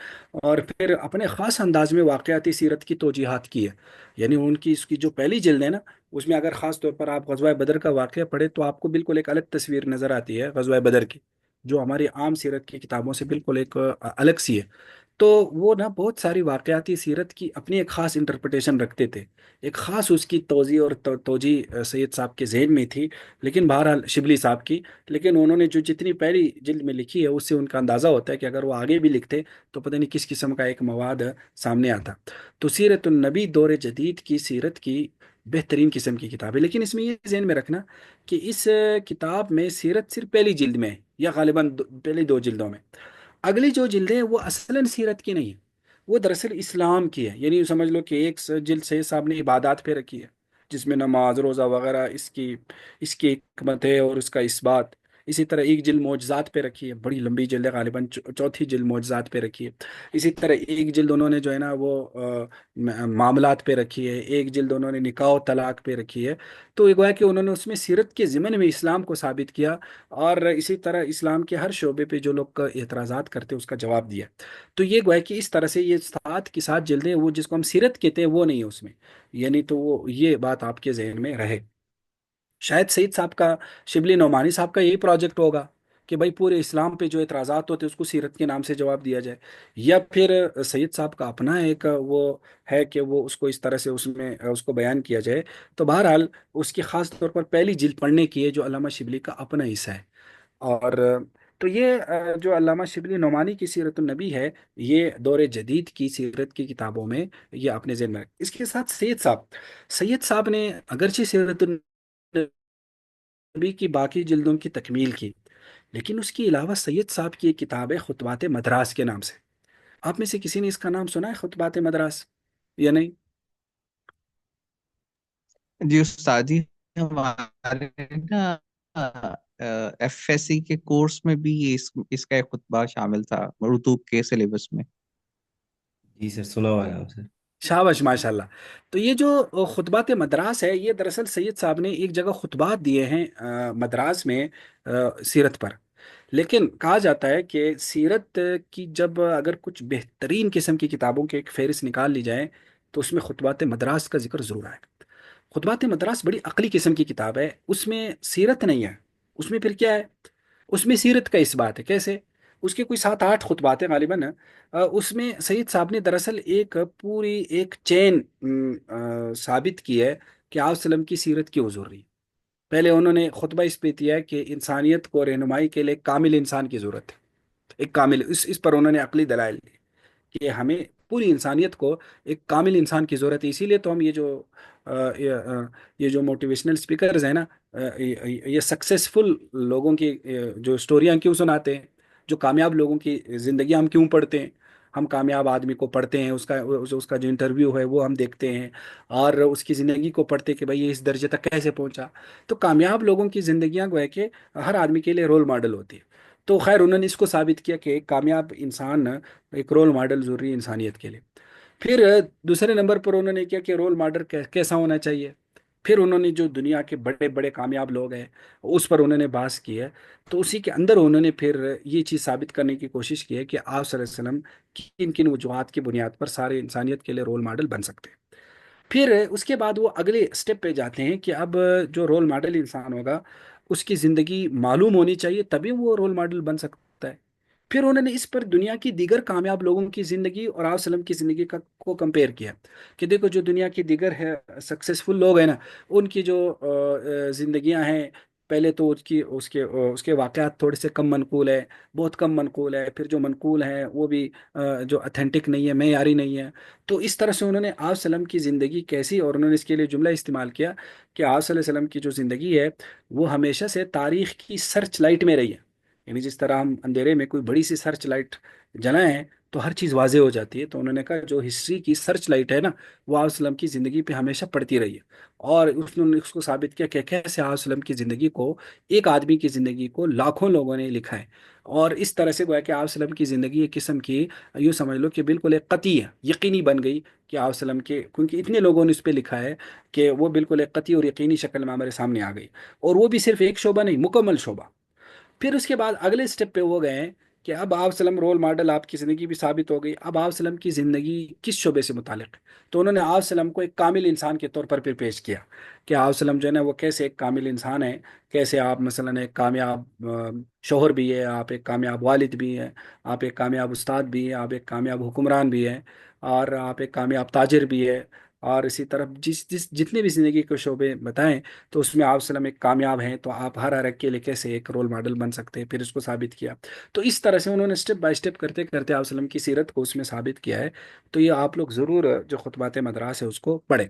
اور پھر اپنے خاص انداز میں واقعاتی سیرت کی توجیحات کی ہے۔ یعنی ان کی اس کی جو پہلی جلد ہے نا، اس میں اگر خاص طور پر آپ غزوہ بدر کا واقعہ پڑھے تو آپ کو بالکل ایک الگ تصویر نظر آتی ہے غزوہ بدر کی، جو ہماری عام سیرت کی کتابوں سے بالکل ایک الگ سی ہے۔ تو وہ نا بہت ساری واقعاتی سیرت کی اپنی ایک خاص انٹرپریٹیشن رکھتے تھے، ایک خاص اس کی توضیع اور توجیح سید صاحب کے ذہن میں تھی، لیکن بہرحال شبلی صاحب کی، لیکن انہوں نے جو جتنی پہلی جلد میں لکھی ہے اس سے ان کا اندازہ ہوتا ہے کہ اگر وہ آگے بھی لکھتے تو پتہ نہیں کس قسم کا ایک مواد سامنے آتا۔ تو سیرت النبی دور جدید کی سیرت کی بہترین قسم کی کتاب ہے، لیکن اس میں یہ ذہن میں رکھنا کہ اس کتاب میں سیرت صرف پہلی جلد میں ہے، یا غالباً پہلی دو جلدوں میں۔ اگلی جو جلدیں ہیں وہ اصلاً سیرت کی نہیں ہے، وہ دراصل اسلام کی ہے۔ یعنی سمجھ لو کہ ایک جلد سید صاحب نے عبادات پہ رکھی ہے، جس میں نماز روزہ وغیرہ اس کی حکمت ہے اور اس کا اثبات۔ اسی طرح ایک جلد معجزات پہ رکھی ہے، بڑی لمبی جلد ہے، غالباً چوتھی جلد معجزات پہ رکھی ہے۔ اسی طرح ایک جلد انہوں نے جو ہے نا وہ معاملات پہ رکھی ہے، ایک جلد انہوں نے نکاح و طلاق پہ رکھی ہے۔ تو یہ گویا کہ انہوں نے اس میں سیرت کے ضمن میں اسلام کو ثابت کیا، اور اسی طرح اسلام کے ہر شعبے پہ جو لوگ اعتراضات کرتے اس کا جواب دیا۔ تو یہ گویا کہ اس طرح سے یہ سات کی سات جلدیں، وہ جس کو ہم سیرت کہتے ہیں وہ نہیں ہے اس میں۔ یعنی تو وہ یہ بات آپ کے ذہن میں رہے، شاید سعید صاحب کا، شبلی نعمانی صاحب کا یہی پروجیکٹ ہوگا کہ بھائی پورے اسلام پہ جو اعتراضات ہوتے ہیں اس کو سیرت کے نام سے جواب دیا جائے، یا پھر سید صاحب کا اپنا ایک وہ ہے کہ وہ اس کو اس طرح سے اس میں اس کو بیان کیا جائے۔ تو بہرحال اس کی خاص طور پر پہلی جلد پڑھنے کی ہے جو علامہ شبلی کا اپنا حصہ ہے۔ اور تو یہ جو علامہ شبلی نعمانی کی سیرت النبی ہے، یہ دور جدید کی سیرت کی کتابوں میں یہ اپنے ذہن میں اس کے ساتھ سید صاحب نے اگرچہ سیرت النبی کی باقی جلدوں کی تکمیل کی، لیکن اس کے علاوہ سید صاحب کی ایک کتاب ہے خطبات مدراس کے نام سے۔ آپ میں سے کسی نے اس کا نام سنا ہے، خطبات مدراس، یا نہیں؟ جی استاد جی، ہمارے نا ایف ایس سی کے کورس میں بھی اس کا ایک خطبہ شامل تھا اردو کے سلیبس میں۔ جی سر، سنا ہوا ہے آپ سے۔ شاباش، ماشاء اللہ۔ تو یہ جو خطبات مدراس ہے، یہ دراصل سید صاحب نے ایک جگہ خطبات دیے ہیں مدراس میں سیرت پر۔ لیکن کہا جاتا ہے کہ سیرت کی جب اگر کچھ بہترین قسم کی کتابوں کی ایک فہرست نکال لی جائے تو اس میں خطبات مدراس کا ذکر ضرور آئے گا۔ خطبات مدراس بڑی عقلی قسم کی کتاب ہے، اس میں سیرت نہیں ہے، اس میں پھر کیا ہے؟ اس میں سیرت کا اس بات ہے، کیسے؟ اس کے کوئی سات آٹھ خطبات ہیں غالباً، اس میں سید صاحب نے دراصل ایک پوری ایک چین ثابت کی ہے کہ آپ وسلم کی سیرت کیوں ضروری ہے۔ پہلے انہوں نے خطبہ اس پہ دیا ہے کہ انسانیت کو رہنمائی کے لیے ایک کامل انسان کی ضرورت ہے، ایک کامل، اس پر انہوں نے عقلی دلائل دی کہ ہمیں پوری انسانیت کو ایک کامل انسان کی ضرورت ہے۔ اسی لیے تو ہم یہ جو یہ جو موٹیویشنل اسپیکرز ہیں نا، یہ سکسیسفل لوگوں کی جو اسٹوریاں کیوں سناتے ہیں، جو کامیاب لوگوں کی زندگیاں ہم کیوں پڑھتے ہیں؟ ہم کامیاب آدمی کو پڑھتے ہیں، اس کا جو انٹرویو ہے وہ ہم دیکھتے ہیں، اور اس کی زندگی کو پڑھتے ہیں کہ بھائی یہ اس درجے تک کیسے پہنچا۔ تو کامیاب لوگوں کی زندگیاں گویا کہ ہر آدمی کے لیے رول ماڈل ہوتی ہے۔ تو خیر انہوں نے اس کو ثابت کیا کہ ایک کامیاب انسان ایک رول ماڈل ضروری ہے انسانیت کے لیے۔ پھر دوسرے نمبر پر انہوں نے کیا کہ رول ماڈل کیسا ہونا چاہیے۔ پھر انہوں نے جو دنیا کے بڑے بڑے کامیاب لوگ ہیں اس پر انہوں نے بحث کی ہے۔ تو اسی کے اندر انہوں نے پھر یہ چیز ثابت کرنے کی کوشش کی ہے کہ آپ صلی اللہ علیہ وسلم کن کن وجوہات کی بنیاد پر سارے انسانیت کے لیے رول ماڈل بن سکتے ہیں۔ پھر اس کے بعد وہ اگلے سٹیپ پہ جاتے ہیں کہ اب جو رول ماڈل انسان ہوگا اس کی زندگی معلوم ہونی چاہیے، تبھی وہ رول ماڈل بن سکتا ہے۔ پھر انہوں نے اس پر دنیا کی دیگر کامیاب لوگوں کی زندگی اور آپ وسلم کی زندگی کو کمپیئر کیا کہ دیکھو جو دنیا کی دیگر ہے سکسیسفل لوگ ہیں نا، ان کی جو زندگیاں ہیں، پہلے تو اس کے واقعات تھوڑے سے کم منقول ہے، بہت کم منقول ہے، پھر جو منقول ہیں وہ بھی جو اتھینٹک نہیں ہے، معیاری نہیں ہے۔ تو اس طرح سے انہوں نے آپ وسلم کی زندگی کیسی، اور انہوں نے اس کے لیے جملہ استعمال کیا کہ آپ صلی اللہ علیہ وسلم کی جو زندگی ہے وہ ہمیشہ سے تاریخ کی سرچ لائٹ میں رہی ہے۔ یعنی جس طرح ہم اندھیرے میں کوئی بڑی سی سرچ لائٹ جلائیں تو ہر چیز واضح ہو جاتی ہے۔ تو انہوں نے کہا جو ہسٹری کی سرچ لائٹ ہے نا، وہ آپ وسلم کی زندگی پہ ہمیشہ پڑتی رہی ہے، اور اس نے اس کو ثابت کیا کہ کیسے آپ وسلم کی زندگی کو، ایک آدمی کی زندگی کو لاکھوں لوگوں نے لکھا ہے، اور اس طرح سے گویا کہ آپ وسلم کی زندگی ایک قسم کی، یوں سمجھ لو کہ بالکل ایک قطعی ہے، یقینی بن گئی کہ آپ وسلم کے، کیونکہ اتنے لوگوں نے اس پہ لکھا ہے کہ وہ بالکل ایک قطعی اور یقینی شکل میں ہمارے سامنے آ گئی، اور وہ بھی صرف ایک شعبہ نہیں، مکمل شعبہ۔ پھر اس کے بعد اگلے سٹیپ پہ وہ گئے کہ اب آپ وسلم رول ماڈل، آپ کی زندگی بھی ثابت ہو گئی، اب آپ وسلم کی زندگی کس شعبے سے متعلق ہے؟ تو انہوں نے آپ وسلم کو ایک کامل انسان کے طور پر پھر پیش کیا کہ آپ وسلم جو ہے نا وہ کیسے ایک کامل انسان ہے، کیسے آپ مثلا ایک کامیاب شوہر بھی ہے، آپ ایک کامیاب والد بھی ہیں، آپ ایک کامیاب استاد بھی ہیں، آپ ایک کامیاب حکمران بھی ہیں، اور آپ ایک کامیاب تاجر بھی ہے، اور اسی طرح جتنے بھی زندگی کے شعبے بتائیں، تو اس میں آپ وسلم ایک کامیاب ہیں، تو آپ ہر ایک کے لیے کیسے ایک رول ماڈل بن سکتے ہیں، پھر اس کو ثابت کیا۔ تو اس طرح سے انہوں نے اسٹیپ بائی اسٹیپ کرتے کرتے آپ وسلم کی سیرت کو اس میں ثابت کیا ہے۔ تو یہ آپ لوگ ضرور جو خطبات مدراس ہے اس کو پڑھیں۔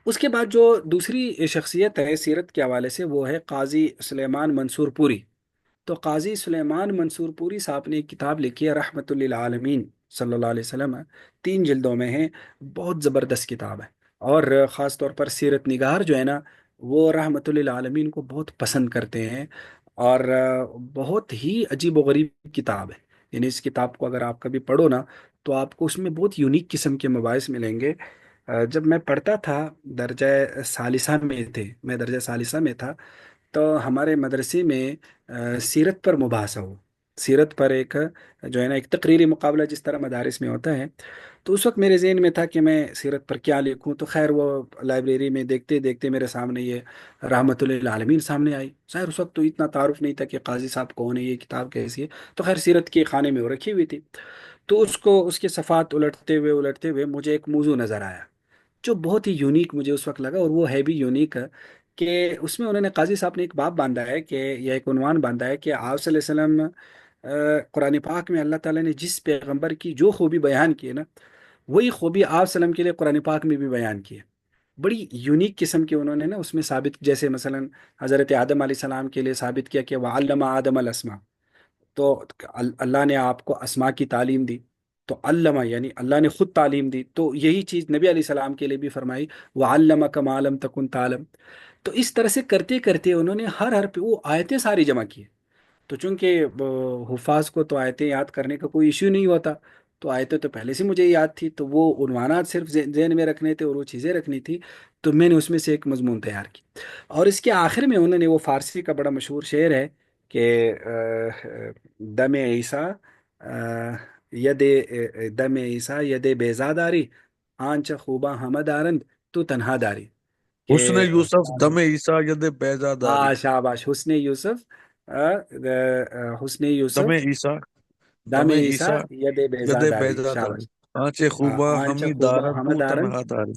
اس کے بعد جو دوسری شخصیت ہے سیرت کے حوالے سے، وہ ہے قاضی سلیمان منصور پوری۔ تو قاضی سلیمان منصور پوری صاحب نے ایک کتاب لکھی ہے رحمت للعالمین صلی اللہ علیہ وسلم، 3 جلدوں میں ہے، بہت زبردست کتاب ہے، اور خاص طور پر سیرت نگار جو ہے نا، وہ رحمت للعالمین کو بہت پسند کرتے ہیں، اور بہت ہی عجیب و غریب کتاب ہے۔ یعنی اس کتاب کو اگر آپ کبھی پڑھو نا، تو آپ کو اس میں بہت یونیک قسم کے مباحث ملیں گے۔ جب میں پڑھتا تھا، درجہ ثالثہ میں تھے، میں درجہ ثالثہ میں تھا، تو ہمارے مدرسے میں سیرت پر مباحثہ ہو، سیرت پر ایک جو ہے نا ایک تقریری مقابلہ جس طرح مدارس میں ہوتا ہے۔ تو اس وقت میرے ذہن میں تھا کہ میں سیرت پر کیا لکھوں، تو خیر وہ لائبریری میں دیکھتے دیکھتے میرے سامنے یہ رحمت للعالمین سامنے آئی۔ ظاہر اس وقت تو اتنا تعارف نہیں تھا کہ قاضی صاحب کون ہے، یہ کتاب کیسی ہے، تو خیر سیرت کے خانے میں وہ رکھی ہوئی تھی۔ تو اس کو، اس کے صفحات الٹتے ہوئے مجھے ایک موضوع نظر آیا جو بہت ہی یونیک مجھے اس وقت لگا، اور وہ ہے بھی یونیک، کہ اس میں انہوں نے، قاضی صاحب نے ایک باب باندھا ہے کہ، یا ایک عنوان باندھا ہے کہ آپ صلی اللہ علیہ وسلم، قرآن پاک میں اللہ تعالیٰ نے جس پیغمبر کی جو خوبی بیان کی ہے نا، وہی خوبی آپ صلی اللہ علیہ وسلم کے لیے قرآن پاک میں بھی بیان کی ہے۔ بڑی یونیک قسم کے انہوں نے نا اس میں ثابت، جیسے مثلا حضرت آدم علیہ السلام کے لیے ثابت کیا کہ وَعَلَّمَ آدم الاسماء، تو اللہ نے آپ کو اسما کی تعلیم دی، تو علامہ یعنی اللہ نے خود تعلیم دی، تو یہی چیز نبی علیہ السلام کے لیے بھی فرمائی، وَعَلَّمَكَ مَا لَمْ تَكُنْ تَعْلَمْ۔ تو اس طرح سے کرتے کرتے انہوں نے ہر پہ وہ آیتیں ساری جمع کی۔ تو چونکہ حفاظ کو تو آیتیں یاد کرنے کا کوئی ایشو نہیں ہوتا، تو آیتیں تو پہلے سے مجھے یاد تھی، تو وہ عنوانات صرف ذہن میں رکھنے تھے اور وہ چیزیں رکھنی تھی، تو میں نے اس میں سے ایک مضمون تیار کی۔ اور اس کے آخر میں انہوں نے، وہ فارسی کا بڑا مشہور شعر ہے کہ دم عیسیٰ، ید دم عیسیٰ ید بیزاداری، آنچ خوبا ہمہ دارند تو تنہا داری، کہ حسن یوسف دم عیسیٰ ید بیضا داری. شاباش، حسن یوسف، حسن دم یوسف عیسیٰ دم دم عیسیٰ عیسیٰ ید بیضا ید داری، بیضا شاباش۔ داری. آنچ خوباں آنچ ہمی خوبا دارن ہمہ تو دارند تنہا داری.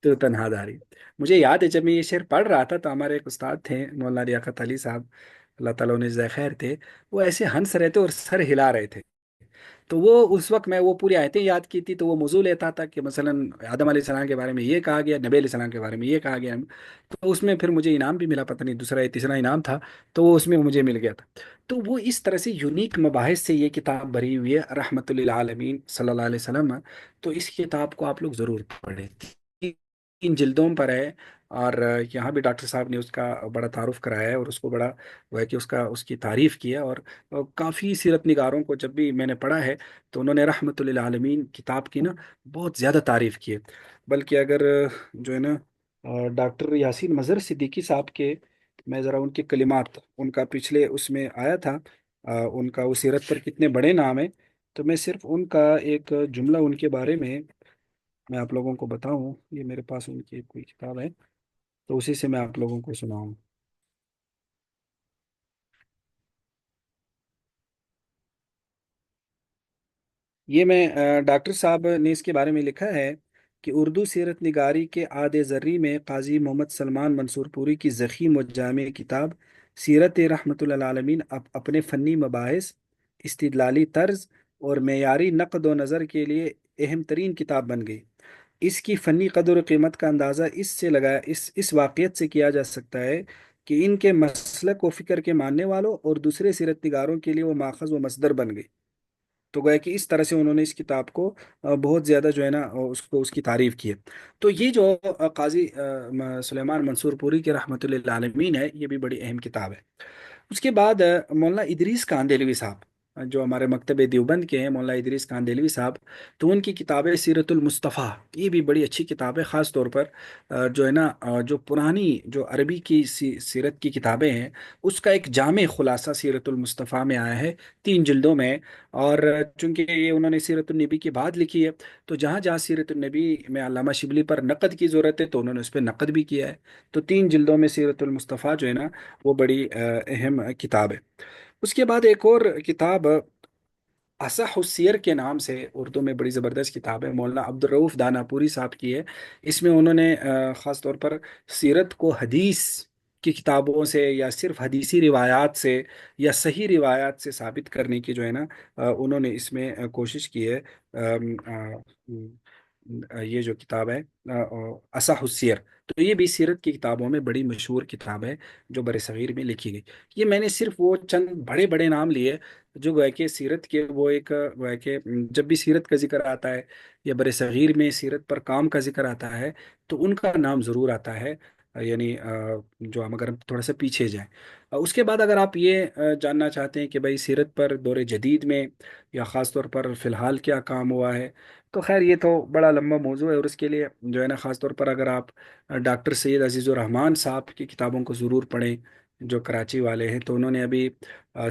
تو تنہا داری۔ مجھے یاد ہے جب میں یہ شعر پڑھ رہا تھا، تو ہمارے ایک استاد تھے مولانا لیاقت علی صاحب، اللہ تعالیٰ انہیں جزائے خیر تھے، وہ ایسے ہنس رہے تھے اور سر ہلا رہے تھے۔ تو وہ اس وقت میں وہ پوری آیتیں یاد کی تھی، تو وہ موضوع لیتا تھا کہ مثلا آدم علیہ السلام کے بارے میں یہ کہا گیا، نبی علیہ السلام کے بارے میں یہ کہا گیا، تو اس میں پھر مجھے انعام بھی ملا، پتہ نہیں دوسرا یا تیسرا انعام تھا، تو وہ اس میں مجھے مل گیا تھا۔ تو وہ اس طرح سے یونیک مباحث سے یہ کتاب بھری ہوئی ہے رحمت للعالمین صلی اللہ علیہ وسلم۔ تو اس کتاب کو آپ لوگ ضرور پڑھیں، 3 جلدوں پر ہے، اور یہاں بھی ڈاکٹر صاحب نے اس کا بڑا تعارف کرایا ہے، اور اس کو بڑا وہ ہے کہ اس کی تعریف کی ہے، اور کافی سیرت نگاروں کو جب بھی میں نے پڑھا ہے، تو انہوں نے رحمت للعالمین کتاب کی نا بہت زیادہ تعریف کی ہے۔ بلکہ اگر جو ہے نا ڈاکٹر یاسین مظہر صدیقی صاحب کے، میں ذرا ان کے کلمات، ان کا پچھلے اس میں آیا تھا، ان کا وہ سیرت پر کتنے بڑے نام ہے، تو میں صرف ان کا ایک جملہ ان کے بارے میں آپ لوگوں کو بتاؤں، یہ میرے پاس ان کی ایک کوئی کتاب ہے، تو اسی سے میں آپ لوگوں کو سناؤں۔ یہ میں ڈاکٹر صاحب نے اس کے بارے میں لکھا ہے کہ اردو سیرت نگاری کے عاد زرعی میں قاضی محمد سلمان منصور پوری کی ضخیم و جامع کتاب سیرت رحمت للعالمین اپنے فنی مباحث، استدلالی طرز اور معیاری نقد و نظر کے لیے اہم ترین کتاب بن گئی۔ اس کی فنی قدر و قیمت کا اندازہ اس واقعیت سے کیا جا سکتا ہے کہ ان کے مسلک و فکر کے ماننے والوں اور دوسرے سیرت نگاروں کے لیے وہ ماخذ و مصدر بن گئی۔ تو گویا کہ اس طرح سے انہوں نے اس کتاب کو بہت زیادہ جو ہے نا اس کی تعریف کی ہے۔ تو یہ جو قاضی سلیمان منصور پوری کے رحمۃ اللہ عالمین ہے، یہ بھی بڑی اہم کتاب ہے۔ اس کے بعد مولانا ادریس کاندیلوی صاحب، جو ہمارے مکتب دیوبند کے ہیں، مولانا ادریس کاندیلوی صاحب، تو ان کی کتاب ہے سیرت المصطفیٰ، یہ بھی بڑی اچھی کتاب ہے، خاص طور پر جو ہے نا جو پرانی جو عربی کی سیرت کی کتابیں ہیں، اس کا ایک جامع خلاصہ سیرت المصطفیٰ میں آیا ہے 3 جلدوں میں۔ اور چونکہ یہ انہوں نے سیرت النبی کے بعد لکھی ہے، تو جہاں جہاں سیرت النبی میں علامہ شبلی پر نقد کی ضرورت ہے تو انہوں نے اس پہ نقد بھی کیا ہے۔ تو 3 جلدوں میں سیرت المصطفیٰ جو ہے نا وہ بڑی اہم کتاب ہے۔ اس کے بعد ایک اور کتاب اصح السیر کے نام سے اردو میں بڑی زبردست کتاب ہے، مولانا عبد الرؤف دانا پوری صاحب کی ہے۔ اس میں انہوں نے خاص طور پر سیرت کو حدیث کی کتابوں سے یا صرف حدیثی روایات سے یا صحیح روایات سے ثابت کرنے کی جو ہے نا انہوں نے اس میں کوشش کی ہے۔ یہ جو کتاب ہے اصح السیر، تو یہ بھی سیرت کی کتابوں میں بڑی مشہور کتاب ہے جو بر صغیر میں لکھی گئی۔ یہ میں نے صرف وہ چند بڑے بڑے نام لیے جو گویا کہ سیرت کے وہ ایک گویا کہ جب بھی سیرت کا ذکر آتا ہے یا بر صغیر میں سیرت پر کام کا ذکر آتا ہے تو ان کا نام ضرور آتا ہے، یعنی جو ہم اگر تھوڑا سا پیچھے جائیں۔ اس کے بعد اگر آپ یہ جاننا چاہتے ہیں کہ بھائی سیرت پر دور جدید میں یا خاص طور پر فی الحال کیا کام ہوا ہے، تو خیر یہ تو بڑا لمبا موضوع ہے، اور اس کے لیے جو ہے نا خاص طور پر اگر آپ ڈاکٹر سید عزیز الرحمان صاحب کی کتابوں کو ضرور پڑھیں، جو کراچی والے ہیں، تو انہوں نے ابھی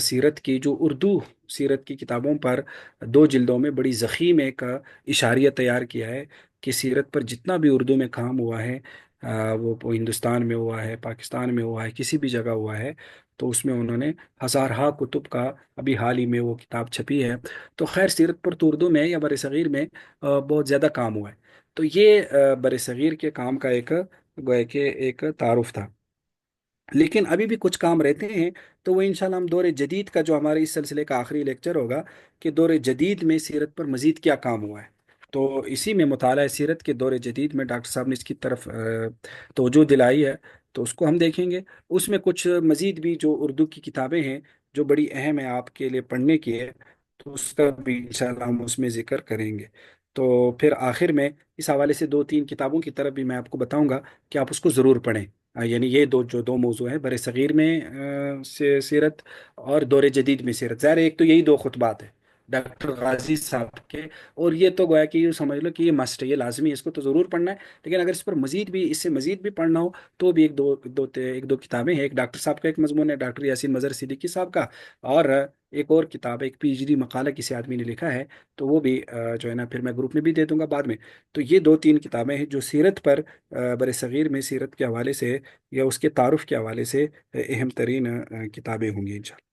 سیرت کی جو اردو سیرت کی کتابوں پر 2 جلدوں میں بڑی ضخیم ایک اشاریہ تیار کیا ہے کہ سیرت پر جتنا بھی اردو میں کام ہوا ہے، وہ ہندوستان میں ہوا ہے، پاکستان میں ہوا ہے، کسی بھی جگہ ہوا ہے، تو اس میں انہوں نے ہزارہا کتب کا ابھی حال ہی میں وہ کتاب چھپی ہے۔ تو خیر سیرت پر تو اردو میں یا بر صغیر میں بہت زیادہ کام ہوا ہے۔ تو یہ بر صغیر کے کام کا ایک گویا کہ ایک تعارف تھا، لیکن ابھی بھی کچھ کام رہتے ہیں، تو وہ انشاءاللہ ہم دور جدید کا جو ہمارے اس سلسلے کا آخری لیکچر ہوگا کہ دور جدید میں سیرت پر مزید کیا کام ہوا ہے، تو اسی میں مطالعہ سیرت کے دور جدید میں ڈاکٹر صاحب نے اس کی طرف توجہ دلائی ہے، تو اس کو ہم دیکھیں گے۔ اس میں کچھ مزید بھی جو اردو کی کتابیں ہیں جو بڑی اہم ہیں آپ کے لیے پڑھنے کی ہے، تو اس کا بھی انشاءاللہ ہم اس میں ذکر کریں گے۔ تو پھر آخر میں اس حوالے سے 2 3 کتابوں کی طرف بھی میں آپ کو بتاؤں گا کہ آپ اس کو ضرور پڑھیں۔ یعنی یہ دو موضوع ہیں، بر صغیر میں سیرت اور دور جدید میں سیرت، ظاہر ہے ایک تو یہی 2 خطبات ہیں ڈاکٹر غازی صاحب کے، اور یہ تو گویا کہ یہ سمجھ لو کہ یہ مسٹ ہے، یہ لازمی ہے، اس کو تو ضرور پڑھنا ہے۔ لیکن اگر اس پر مزید بھی اس سے مزید بھی پڑھنا ہو تو بھی ایک دو کتابیں ہیں، ایک ڈاکٹر صاحب کا ایک مضمون ہے ڈاکٹر یاسین مظہر صدیقی صاحب کا، اور ایک اور کتاب ہے، ایک پی ایچ ڈی مقالہ کسی آدمی نے لکھا ہے، تو وہ بھی جو ہے نا پھر میں گروپ میں بھی دے دوں گا بعد میں۔ تو یہ 2 3 کتابیں ہیں جو سیرت پر بر صغیر میں سیرت کے حوالے سے یا اس کے تعارف کے حوالے سے اہم ترین کتابیں ہوں گی انشاءاللہ۔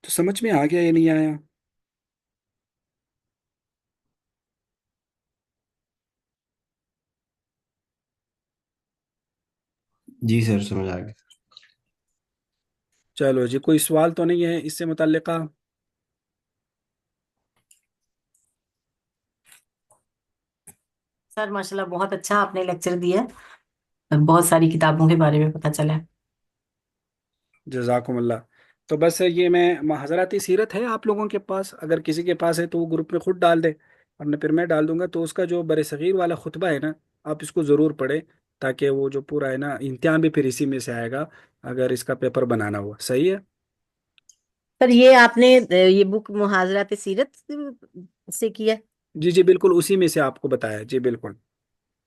تو سمجھ میں آ گیا یا نہیں آیا؟ جی سر سمجھ آ گیا۔ چلو جی، کوئی سوال تو نہیں ہے اس سے متعلقہ؟ سر ماشاءاللہ بہت اچھا آپ نے لیکچر دیا، بہت ساری کتابوں کے بارے میں پتہ چلا۔ جزاکم اللہ۔ تو بس یہ میں حضرات سیرت ہے آپ لوگوں کے پاس، اگر کسی کے پاس ہے تو وہ گروپ میں خود ڈال دے، ورنہ پھر میں ڈال دوں گا۔ تو اس کا جو بر صغیر والا خطبہ ہے نا، آپ اس کو ضرور پڑھیں، تاکہ وہ جو پورا ہے نا امتحان بھی پھر اسی میں سے آئے گا اگر اس کا پیپر بنانا ہوا۔ صحیح ہے؟ سر یہ آپ نے یہ بک محاضرات سیرت سے کیا؟ جی جی بالکل، اسی میں سے آپ کو بتایا، جی بالکل۔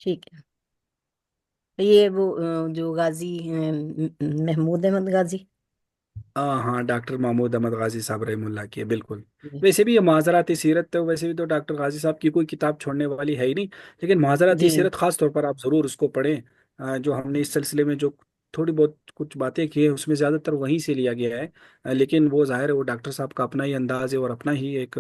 ٹھیک ہے۔ یہ وہ جو غازی محمود احمد غازی۔ ہاں ہاں، ڈاکٹر محمود احمد غازی صاحب رحم اللہ کی ہے، بالکل۔ جی ویسے بھی یہ معاذرات سیرت تو ویسے بھی تو ڈاکٹر غازی صاحب کی کوئی کتاب چھوڑنے والی ہے ہی نہیں، لیکن معاذرات جی سیرت خاص طور پر آپ ضرور اس کو پڑھیں۔ جو ہم نے اس سلسلے میں جو تھوڑی بہت کچھ باتیں کی ہیں اس میں زیادہ تر وہیں سے لیا گیا ہے، لیکن وہ ظاہر ہے وہ ڈاکٹر صاحب کا اپنا ہی انداز ہے اور اپنا ہی ایک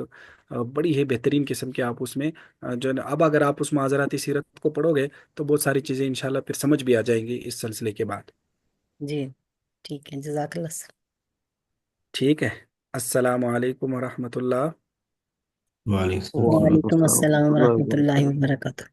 بڑی ہی بہترین قسم کے آپ اس میں جو ہے نا، اب اگر آپ اس معاذرات سیرت کو پڑھو گے تو بہت ساری چیزیں انشاءاللہ پھر سمجھ بھی آ جائیں گی اس سلسلے کے بعد۔ جی ٹھیک ہے، جزاک اللہ سر۔ ٹھیک ہے، السلام علیکم ورحمۃ اللہ۔ وعلیکم السلام۔ وعلیکم وعلیکم السلام السلام ورحمۃ اللہ ورحمۃ اللہ وبرکاتہ۔ وبرکاتہ۔